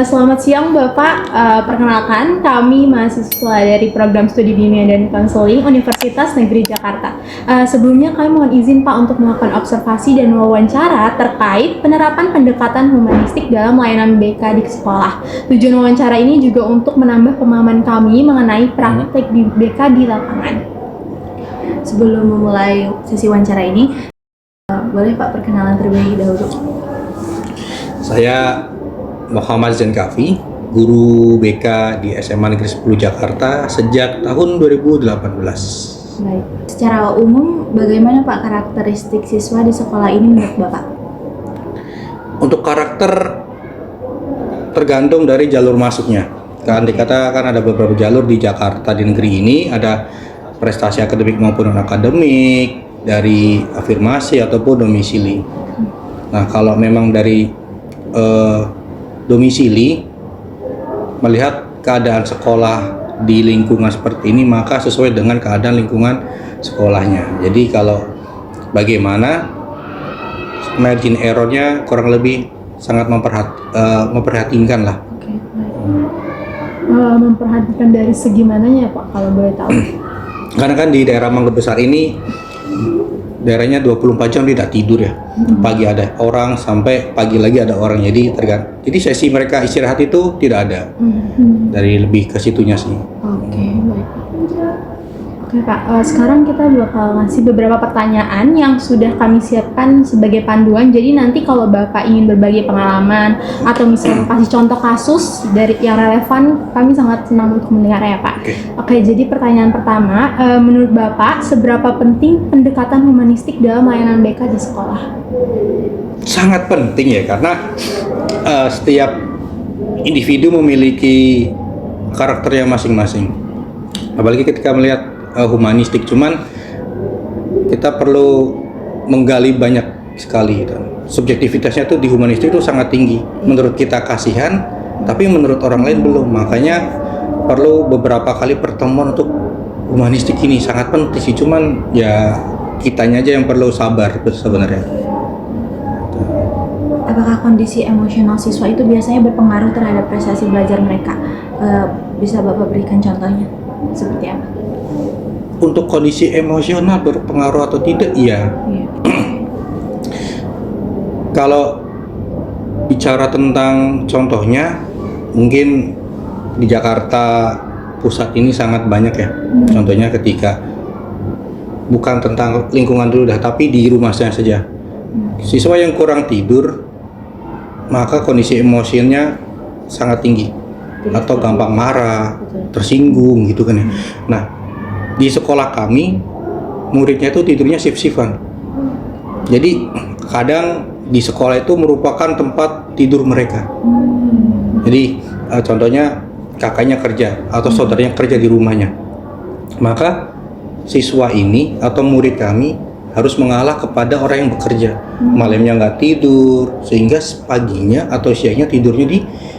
Selamat siang Bapak, perkenalkan kami mahasiswa dari program studi bimbingan dan konseling Universitas Negeri Jakarta. Sebelumnya kami mohon izin Pak untuk melakukan observasi dan wawancara terkait penerapan pendekatan humanistik dalam layanan BK di sekolah. Tujuan wawancara ini juga untuk menambah pemahaman kami mengenai praktek di BK di lapangan. Sebelum memulai sesi wawancara ini, boleh Pak perkenalan terlebih dahulu? Saya Muhammad Zain Kafi, guru BK di SMA Negeri 10 Jakarta sejak tahun 2018. Baik. Secara umum, bagaimana Pak karakteristik siswa di sekolah ini menurut Bapak? Untuk karakter tergantung dari jalur masuknya. Kan dikatakan ada beberapa jalur di Jakarta di negeri ini, ada prestasi akademik maupun non akademik, dari afirmasi ataupun domisili. Nah, kalau memang dari domisili, melihat keadaan sekolah di lingkungan seperti ini, maka sesuai dengan keadaan lingkungan sekolahnya. Jadi kalau bagaimana margin errornya kurang lebih sangat memperhatikan lah. Oke, baik. Memperhatikan dari segi mananya Pak kalau boleh tahu? Karena kan di daerah Mangga Besar ini daerahnya 24 jam tidak tidur ya. Pagi ada orang sampai pagi lagi ada orang, jadi jadi sesi mereka istirahat itu tidak ada. Dari lebih ke situnya sih. Oke, baik. Oke Pak, sekarang kita bakal ngasih beberapa pertanyaan yang sudah kami siapkan sebagai panduan. Jadi nanti kalau Bapak ingin berbagi pengalaman atau misalnya kasih contoh kasus dari yang relevan, kami sangat senang untuk mendengarnya Pak. Oke, jadi pertanyaan pertama, menurut Bapak seberapa penting pendekatan humanistik dalam layanan BK di sekolah? Sangat penting ya, karena setiap individu memiliki karakternya masing-masing. Apalagi ketika melihat humanistik, cuman kita perlu menggali banyak sekali. Subjektivitasnya tuh di humanistik itu sangat tinggi. Menurut kita kasihan, tapi menurut orang lain belum. Makanya perlu beberapa kali pertemuan untuk humanistik ini sangat penting sih. Cuman ya kitanya aja yang perlu sabar sebenarnya. Apakah kondisi emosional siswa itu biasanya berpengaruh terhadap prestasi belajar mereka? Bisa Bapak berikan contohnya seperti apa? Untuk kondisi emosional berpengaruh atau tidak? Iya. Kalau bicara tentang contohnya, mungkin di Jakarta Pusat ini sangat banyak ya. Contohnya ketika bukan tentang lingkungan dulu dah, tapi di rumahnya saja. Siswa yang kurang tidur, maka kondisi emosinya sangat tinggi, atau gampang marah, tersinggung gitu kan ya. Nah, di sekolah kami muridnya itu tidurnya shift-shiftan. Jadi kadang di sekolah itu merupakan tempat tidur mereka. Jadi contohnya kakaknya kerja atau saudaranya kerja di rumahnya, maka siswa ini atau murid kami harus mengalah kepada orang yang bekerja. Malamnya nggak tidur, sehingga paginya atau siangnya tidurnya di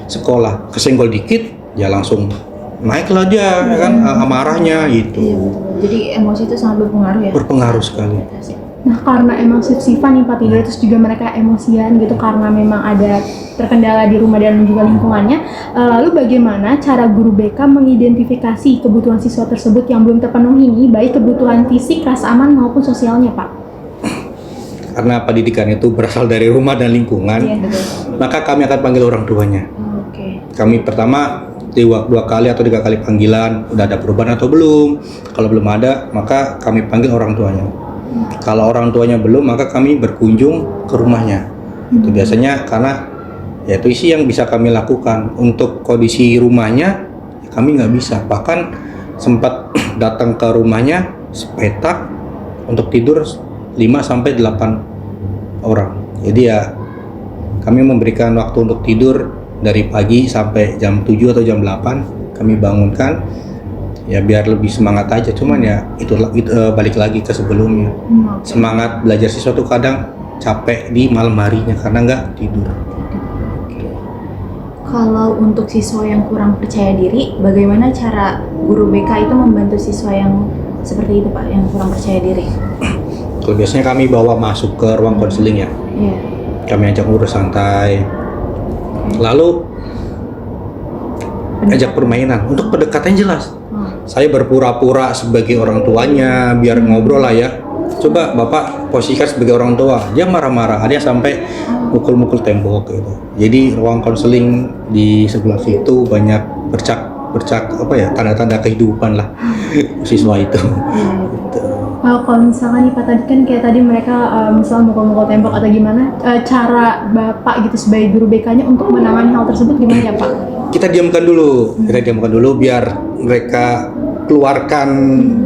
sekolah. Kesenggol dikit ya langsung naiklah dia, ya kan, amarahnya gitu. Iya, jadi emosi itu sangat berpengaruh ya? Berpengaruh sekali. Nah, karena emang shift-shiftan nih Pak tidur, terus juga mereka emosian gitu karena memang ada terkendala di rumah dan juga lingkungannya. Lalu bagaimana cara guru BK mengidentifikasi kebutuhan siswa tersebut yang belum terpenuhi nih, baik kebutuhan fisik, rasa aman maupun sosialnya Pak? Karena pendidikan itu berasal dari rumah dan lingkungan, maka kami akan panggil orang tuanya. Kami pertama dua kali atau 3 kali panggilan, udah ada perubahan atau belum. Kalau belum ada, maka kami panggil orang tuanya. Kalau orang tuanya belum, maka kami berkunjung ke rumahnya. Itu biasanya karena ya itu isi yang bisa kami lakukan. Untuk kondisi rumahnya kami nggak bisa. Bahkan sempat datang ke rumahnya sepetak untuk tidur 5-8 orang. Jadi ya kami memberikan waktu untuk tidur dari pagi sampai jam 7 atau jam 8 kami bangunkan, ya biar lebih semangat aja. Cuman ya itu balik lagi ke sebelumnya. Semangat belajar siswa tuh kadang capek di malam harinya karena nggak tidur. Kalau untuk siswa yang kurang percaya diri, bagaimana cara guru BK itu membantu siswa yang seperti itu Pak, yang kurang percaya diri? Kalau biasanya kami bawa masuk ke ruang konseling ya. Kami ajak ngobrol santai. Lalu ajak permainan. Untuk pendekatan jelas. Saya berpura-pura sebagai orang tuanya biar ngobrol lah ya. Coba Bapak posisikan sebagai orang tua, dia marah-marah, ada yang sampai mukul-mukul tembok gitu. Jadi ruang konseling di sebelah situ banyak bercak apa ya, tanda-tanda kehidupan lah siswa itu. Gitu. Kalau misalkan nih Pak, tadi kan kayak tadi mereka misalnya mukul-mukul tembok atau gimana, cara Bapak gitu sebagai guru BK-nya untuk menangani hal tersebut gimana ya Pak? Kita diamkan dulu biar mereka keluarkan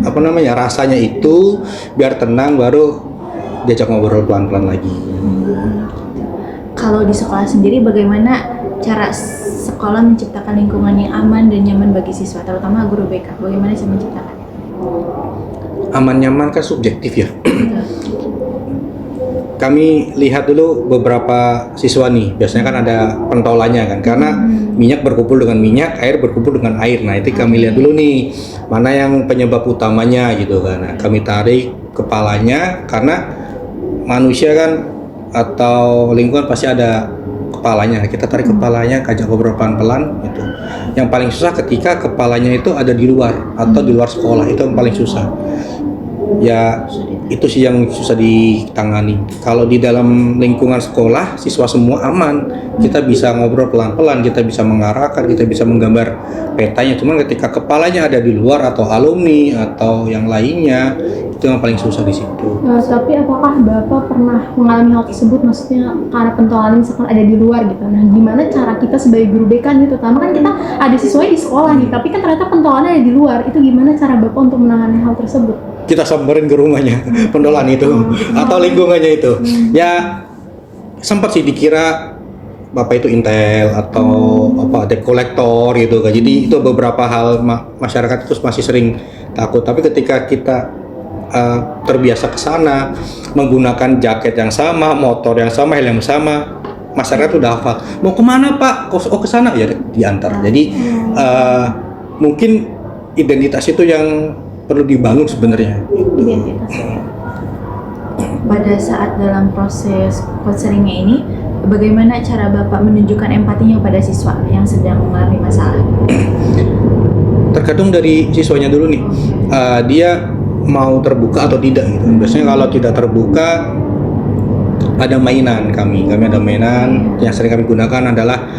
apa namanya rasanya itu, biar tenang, baru diajak ngobrol pelan-pelan lagi. Kalau di sekolah sendiri bagaimana cara sekolah menciptakan lingkungan yang aman dan nyaman bagi siswa, terutama guru BK? Bagaimana sih menciptakan? Aman nyaman kan subjektif ya. Kami lihat dulu beberapa siswa nih, biasanya kan ada pentolannya kan, karena minyak berkumpul dengan minyak, air berkumpul dengan air. Nah itu kami lihat dulu nih, mana yang penyebab utamanya gitu kan. Nah, kami tarik kepalanya, karena manusia kan atau lingkungan pasti ada kepalanya. Kita tarik kepalanya, ajak ngobrol pelan-pelan gitu. Yang paling susah ketika kepalanya itu ada di luar atau di luar sekolah, itu yang paling susah. Ya itu sih yang susah ditangani. Kalau di dalam lingkungan sekolah, siswa semua aman, kita bisa ngobrol pelan-pelan, kita bisa mengarahkan, kita bisa menggambar petanya. Cuman ketika kepalanya ada di luar atau alumni atau yang lainnya, itu yang paling susah di situ. Tapi apakah Bapak pernah mengalami hal tersebut, maksudnya karena pentolan misalkan ada di luar gitu? Nah gimana cara kita sebagai guru BK nih, terutama kan kita ada siswa di sekolah nih, tapi kan ternyata pentolannya ada di luar, itu gimana cara Bapak untuk menangani hal tersebut? Kita samperin ke rumahnya pentolan itu atau lingkungannya itu. Ya sempat sih dikira Bapak itu intel atau apa debt collector gitu kan. Jadi itu beberapa hal masyarakat itu masih sering takut. Tapi ketika kita terbiasa ke sana, menggunakan jaket yang sama, motor yang sama, helm yang sama, masyarakat udah hafal. Mau kemana Pak? Oh ke sana ya, diantar. Jadi mungkin identitas itu yang perlu dibangun sebenarnya. Identitas. Pada saat dalam proses counselingnya ini, bagaimana cara Bapak menunjukkan empatinya pada siswa yang sedang mengalami masalah? Tergantung dari siswanya dulu nih, dia mau terbuka atau tidak gitu. Biasanya kalau tidak terbuka, ada mainan kami ada mainan yang sering kami gunakan adalah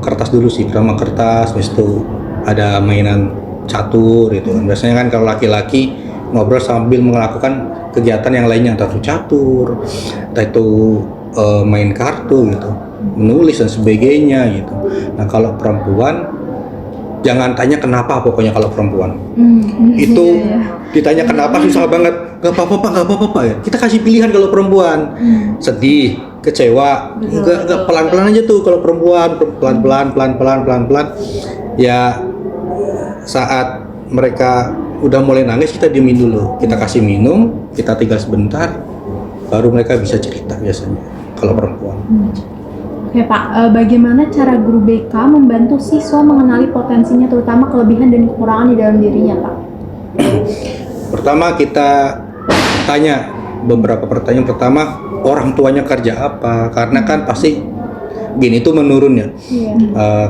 kertas dulu sih, pertama kertas, habis itu ada mainan catur gitu. Biasanya kan kalau laki-laki ngobrol sambil melakukan kegiatan yang lainnya, entah itu catur, entah itu main kartu gitu, menulis dan sebagainya gitu. Nah kalau perempuan jangan tanya kenapa, pokoknya kalau perempuan itu ditanya kenapa susah banget. Gak apa-apa ya. Kita kasih pilihan kalau perempuan, sedih, kecewa, enggak pelan-pelan aja tuh. Kalau perempuan pelan-pelan ya. Saat mereka udah mulai nangis, kita diemin dulu, kita kasih minum, kita tinggal sebentar, baru mereka bisa cerita biasanya kalau perempuan. Oke Pak, bagaimana cara guru BK membantu siswa mengenali potensinya, terutama kelebihan dan kekurangan di dalam dirinya Pak? Pertama kita tanya beberapa pertanyaan. Pertama, orang tuanya kerja apa? Karena kan pasti gini itu menurun ya.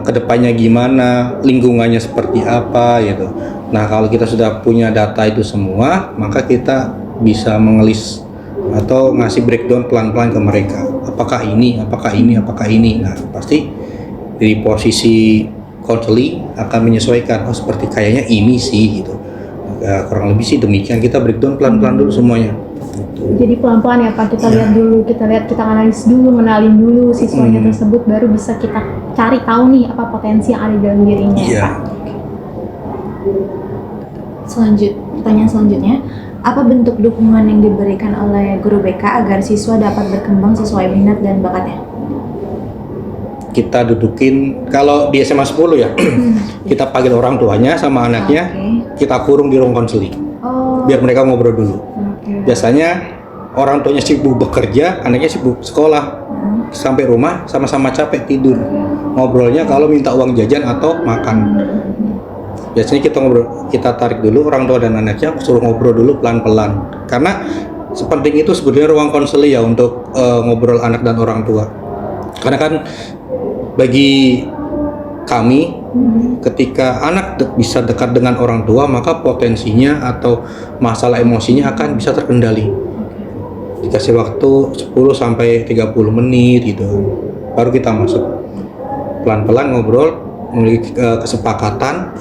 Kedepannya gimana, lingkungannya seperti apa gitu. Nah kalau kita sudah punya data itu semua, maka kita bisa mengelis atau ngasih breakdown pelan-pelan ke mereka. Apakah ini. Nah pasti dari posisi counseling akan menyesuaikan. Oh seperti kayaknya ini sih gitu. Kurang lebih sih demikian, kita breakdown pelan-pelan dulu semuanya. Jadi pelan-pelan ya Pak, kita lihat dulu, kita analis dulu, mengenalin dulu siswanya tersebut, baru bisa kita cari tahu nih apa potensi yang ada di dalam dirinya ya Pak. Pertanyaan selanjutnya, apa bentuk dukungan yang diberikan oleh guru BK agar siswa dapat berkembang sesuai minat dan bakatnya? Kita dudukin, kalau di SMA 10 ya, kita panggil orang tuanya sama anaknya, kita kurung di ruang konseling, biar mereka ngobrol dulu. Biasanya orang tuanya sibuk bekerja, anaknya sibuk sekolah, sampai rumah sama-sama capek tidur. Ngobrolnya kalau minta uang jajan atau makan. Biasanya kita tarik dulu orang tua dan anaknya, suruh ngobrol dulu pelan-pelan. Karena sepenting itu sebenarnya ruang konseling ya untuk ngobrol anak dan orang tua. Karena kan bagi kami, ketika anak bisa dekat dengan orang tua, maka potensinya atau masalah emosinya akan bisa terkendali. Dikasih waktu 10 sampai 30 menit gitu, baru kita masuk. Pelan-pelan ngobrol, memiliki kesepakatan,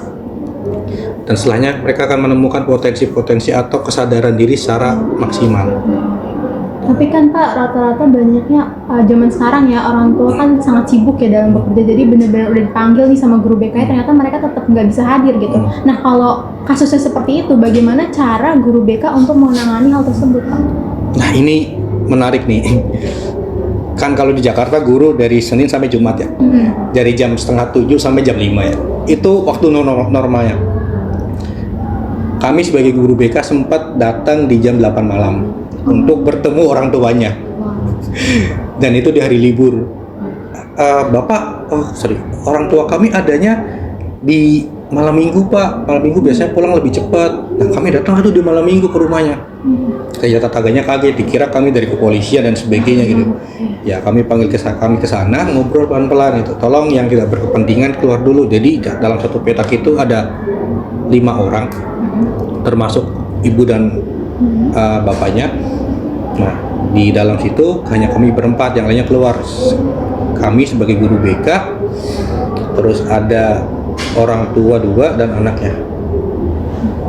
dan setelahnya mereka akan menemukan potensi-potensi atau kesadaran diri secara maksimal. Tapi kan Pak, rata-rata banyaknya zaman sekarang ya, orang tua kan sangat sibuk ya dalam bekerja, jadi benar-benar udah dipanggil nih sama guru BK, ternyata mereka tetap nggak bisa hadir gitu. Nah kalau kasusnya seperti itu, bagaimana cara guru BK untuk menangani hal tersebut Pak? Nah ini menarik nih. Kan kalau di Jakarta guru dari Senin sampai Jumat ya, dari jam 6:30 sampai jam 5 ya, itu waktu normalnya. Kami sebagai guru BK sempat datang di jam 8 malam untuk bertemu orang tuanya. Dan itu di hari libur. Bapak, orang tua kami adanya di malam minggu Pak. Malam minggu biasanya pulang lebih cepat. Nah kami datang di malam minggu ke rumahnya. Kayak tetangganya kaget, dikira kami dari kepolisian dan sebagainya gitu. Ya kami panggil kami ke sana, ngobrol pelan-pelan itu. Tolong yang tidak berkepentingan keluar dulu. Jadi dalam satu petak itu ada 5 orang, termasuk ibu dan bapaknya. Nah di dalam situ hanya kami berempat, yang lainnya keluar. Kami sebagai guru BK, terus ada orang tua 2 dan anaknya.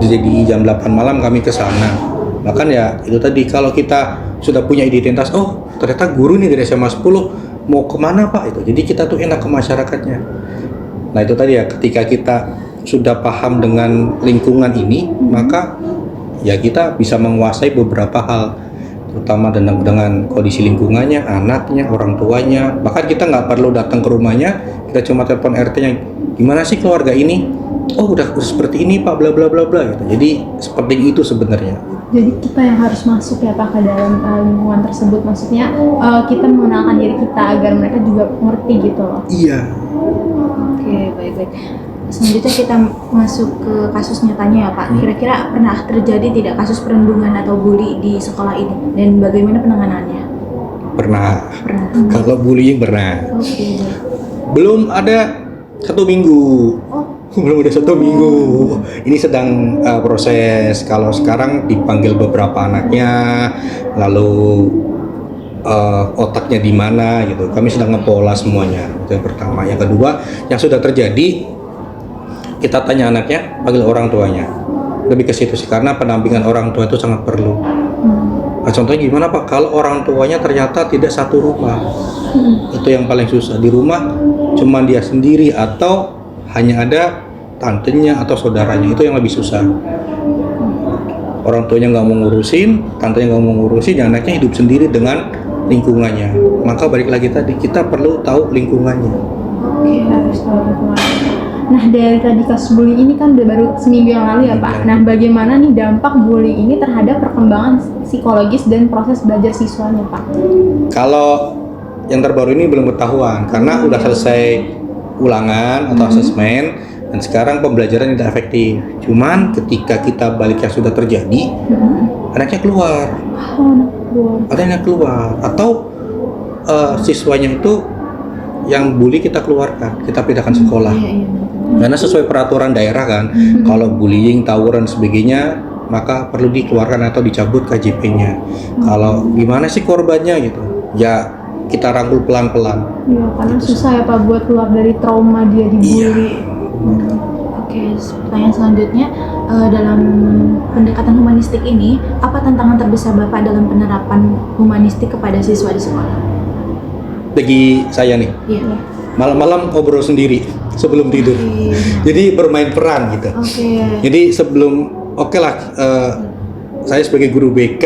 Jadi jam 8 malam kami ke sana. Bahkan ya itu tadi, kalau kita sudah punya identitas, oh ternyata guru nih dari SMA 10, mau kemana Pak itu. Jadi kita tuh enak ke masyarakatnya. Nah itu tadi ya, ketika kita sudah paham dengan lingkungan ini, maka ya kita bisa menguasai beberapa hal, terutama dengan kondisi lingkungannya, anaknya, orang tuanya. Bahkan kita nggak perlu datang ke rumahnya, kita cuma telepon RT-nya, gimana sih keluarga ini? Oh udah seperti ini Pak, bla bla bla bla gitu. Jadi seperti itu sebenarnya. Jadi kita yang harus masuk ya Pak ke dalam lingkungan tersebut, maksudnya kita mengenalkan diri kita agar mereka juga ngerti gitu loh. Iya. Oke, baik-baik. Selanjutnya kita masuk ke kasus nyatanya ya Pak. Kira-kira pernah terjadi tidak kasus perundungan atau bully di sekolah ini, dan bagaimana penanganannya? Pernah. Kalau bullying pernah. Oke. Belum ada 1 minggu. Belum ada 1 minggu. Ini sedang proses. Kalau sekarang dipanggil beberapa anaknya, lalu otaknya di mana gitu. Kami sedang ngepola semuanya. Itu yang pertama. Yang kedua, yang sudah terjadi, kita tanya anaknya, panggil orang tuanya. Lebih ke situ sih, karena pendampingan orang tua itu sangat perlu. Nah, contohnya gimana Pak? Kalau orang tuanya ternyata tidak satu rumah, itu yang paling susah. Di rumah cuma dia sendiri atau hanya ada tantenya atau saudaranya, itu yang lebih susah. Orang tuanya nggak mau ngurusin, tantenya nggak mau ngurusin, anaknya hidup sendiri dengan lingkungannya. Maka balik lagi tadi, kita perlu tahu lingkungannya. Oke, harus tahu lingkungannya. Nah dari tadi kasus bullying ini kan udah baru seminggu yang lalu ya Pak. Nah bagaimana nih dampak bullying ini terhadap perkembangan psikologis dan proses belajar siswanya Pak? Kalau yang terbaru ini belum ketahuan, karena udah selesai ulangan atau asesmen, dan sekarang pembelajaran tidak efektif. Cuman ketika kita balik yang sudah terjadi, anaknya keluar. Ada yang keluar, atau siswanya itu yang bully kita keluarkan, kita pindahkan sekolah. Karena sesuai peraturan daerah kan, kalau bullying, tawuran sebagainya, maka perlu dikeluarkan atau dicabut KJP-nya. Kalau gimana sih korbannya gitu, ya kita rangkul pelan-pelan. Iya, karena gitu. Susah ya Pak buat keluar dari trauma dia dibully. Oke, pertanyaan selanjutnya, dalam pendekatan humanistik ini, apa tantangan terbesar Bapak dalam penerapan humanistik kepada siswa di sekolah? Bagi saya nih, malam-malam ngobrol sendiri sebelum tidur. Jadi bermain peran gitu. Jadi sebelum, saya sebagai guru BK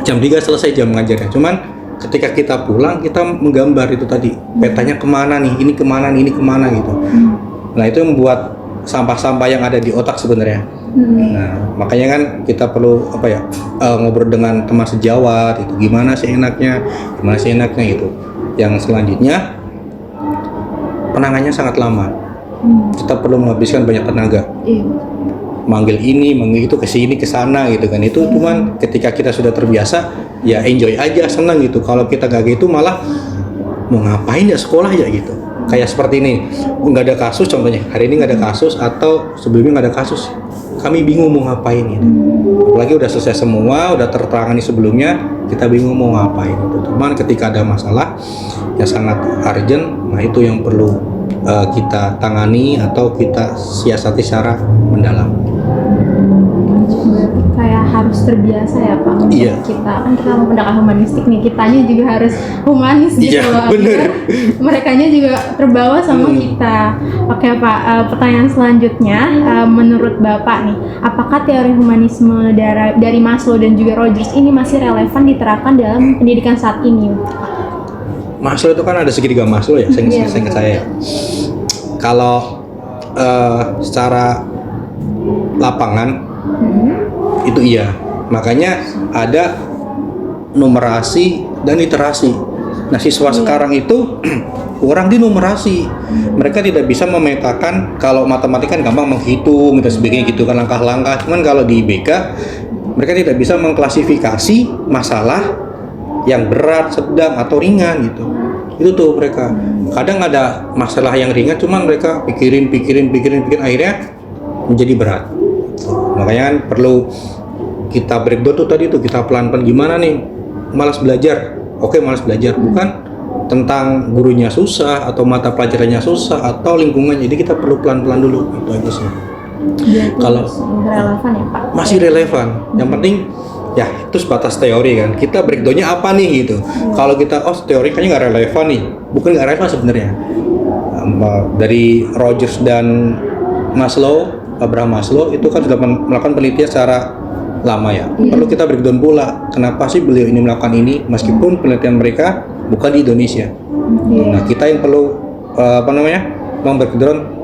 jam 3 selesai jam ngajarnya. Cuman ketika kita pulang, kita menggambar itu tadi, petanya kemana nih, ini kemana nih, ini kemana gitu. Nah itu yang membuat sampah-sampah yang ada di otak sebenarnya. Nah makanya kan kita perlu ngobrol dengan teman sejawat itu, gimana sih enaknya gitu. Yang selanjutnya, penanganannya sangat lama. Kita perlu menghabiskan banyak tenaga. Manggil ini, manggil itu, ke sini, ke sana gitu kan. Itu cuman ketika kita sudah terbiasa, ya enjoy aja, senang gitu. Kalau kita gak gitu malah mau ngapain ya sekolah ya gitu. kayak seperti ini, nggak ada kasus contohnya, hari ini nggak ada kasus atau sebelumnya nggak ada kasus, kami bingung mau ngapain gitu. Apalagi udah selesai semua, udah tertangani sebelumnya, kita bingung mau ngapain gitu. Cuman ketika ada masalah yang sangat urgent, nah itu yang perlu kita tangani atau kita siasati secara mendalam. Berarti kayak harus terbiasa ya Pak untuk Iya. kita kan kita mau pendekatan humanistik nih, kitanya juga harus humanis gitu Iya, loh. bener. Merekanya juga terbawa sama kita. Oke Pak, pertanyaan selanjutnya, menurut Bapak nih, apakah teori humanisme dari Maslow dan juga Rogers ini masih relevan diterapkan dalam pendidikan saat ini? Maslow itu kan ada segitiga Maslow ya, Iya, seingat saya. Kalau secara lapangan itu iya, makanya ada numerasi dan literasi. Nah siswa sekarang itu kurang di numerasi, mereka tidak bisa memetakan. Kalau matematika kan gampang menghitung dan sebagainya gitu kan, langkah-langkah. Cuman kalau di IBK mereka tidak bisa mengklasifikasi masalah yang berat, sedang atau ringan gitu. Itu tuh mereka kadang ada masalah yang ringan, cuman mereka pikirin akhirnya menjadi berat. Makanya kan perlu kita breakdown tuh tadi tuh, kita pelan-pelan gimana nih malas belajar. Oke, malas belajar bukan tentang gurunya susah atau mata pelajarannya susah atau lingkungan. Jadi kita perlu pelan-pelan dulu, itu aja sih. Berarti Kalau masih relevan ya Pak? Masih relevan. Yang penting ya itu sebatas teori kan. Kita breakdownnya apa nih gitu. Kalau kita teori kayaknya nggak relevan nih, bukan nggak relevan sebenarnya. Dari Rogers dan Maslow, Abraham Maslow itu kan sudah melakukan penelitian secara lama ya. Perlu kita breakdown pula kenapa sih beliau ini melakukan ini meskipun penelitian mereka bukan di Indonesia. Nah kita yang perlu breakdown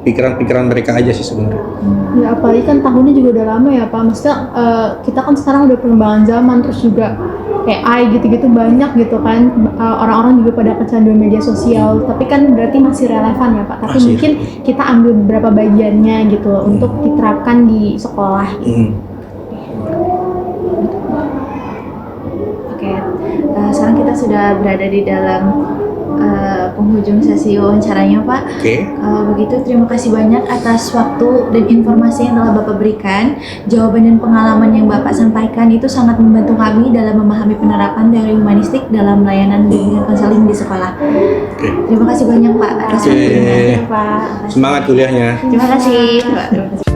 pikiran-pikiran mereka aja sih sebenarnya. Ya apalagi kan tahunnya juga udah lama ya Pak. Maksudnya kita kan sekarang udah perkembangan zaman, terus juga AI gitu-gitu banyak gitu kan. Orang-orang juga pada kecanduan media sosial. Tapi kan berarti masih relevan ya Pak. Tapi Masih. mungkin kita ambil beberapa bagiannya gitu untuk diterapkan di sekolah. Oke, sekarang kita sudah berada di dalam penghujung sesi wawancaranya Pak. Oke. Begitu, terima kasih banyak atas waktu dan informasi yang telah Bapak berikan. Jawaban dan pengalaman yang Bapak sampaikan itu sangat membantu kami dalam memahami penerapan teori humanistik dalam layanan bimbingan konseling di sekolah. Oke. Terima kasih banyak Pak atas Oke. waktunya. Ya Pak. Semangat kuliahnya. Terima kasih Pak. Terima kasih.